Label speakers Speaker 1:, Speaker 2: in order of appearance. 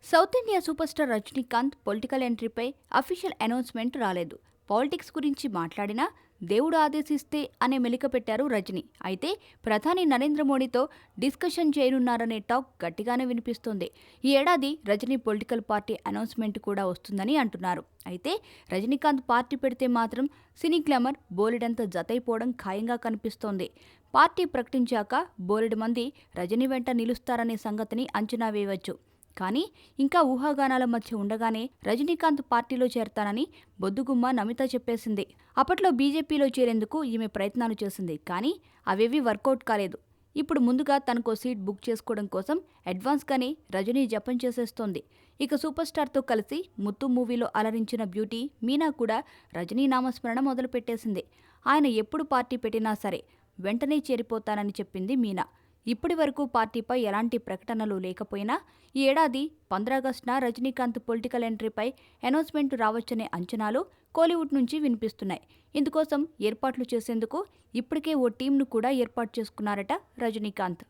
Speaker 1: South India super star Rajinikanth political ఎంట్రీపై official announcement రాలేదు. Politics గురించి మాట్లాడినా దేవుడు ఆదేశిస్తే అనే మెలిక పెట్టారు రజనీ. అయితే ప్రధాని నరేంద్ర మోడీతో డిస్కషన్ చేయనున్నారనే టాక్ గట్టిగానే వినిపిస్తోంది. ఈ ఏడాది రజనీ పొలిటికల్ పార్టీ అనౌన్స్మెంట్ కూడా వస్తుందని అంటున్నారు. అయితే రజనీకాంత్ పార్టీ పెడితే మాత్రం సినీ గ్లామర్ బోలెడంత జతైపోవడం ఖాయంగా కనిపిస్తోంది. పార్టీ ప్రకటించాక బోలెడు మంది రజనీ వెంట నిలుస్తారనే సంగతిని అంచనా వేయవచ్చు. కానీ ఇంకా ఊహాగానాల మధ్య ఉండగానే రజనీకాంత్ పార్టీలో చేరతానని బొద్దుగుమ్మ నమిత చెప్పేసింది. అప్పట్లో బీజేపీలో చేరేందుకు ఈమె ప్రయత్నాలు చేసింది. కానీ అవేవీ వర్కౌట్ కాలేదు. ఇప్పుడు ముందుగా తనకో సీట్ బుక్ చేసుకోవడం కోసం అడ్వాన్స్గానే రజనీ జపం చేసేస్తోంది. ఇక సూపర్ స్టార్తో కలిసి ముత్తు మూవీలో అలరించిన బ్యూటీ మీనా కూడా రజనీ నామస్మరణ మొదలుపెట్టేసింది. ఆయన ఎప్పుడు పార్టీ పెట్టినా సరే వెంటనే చేరిపోతానని చెప్పింది మీనా. ఇప్పటి వరకు పార్టీపై ఎలాంటి ప్రకటనలు లేకపోయినా ఈ ఏడాది 15 ఆగస్టున రజనీకాంత్ పొలిటికల్ ఎంట్రీపై అనౌన్స్మెంట్ రావచ్చనే అంచనాలు కోలీవుడ్ నుంచి వినిపిస్తున్నాయి. ఇందుకోసం ఏర్పాట్లు చేసేందుకు ఇప్పటికే ఓ టీంను కూడా ఏర్పాటు చేసుకున్నారట రజనీకాంత్.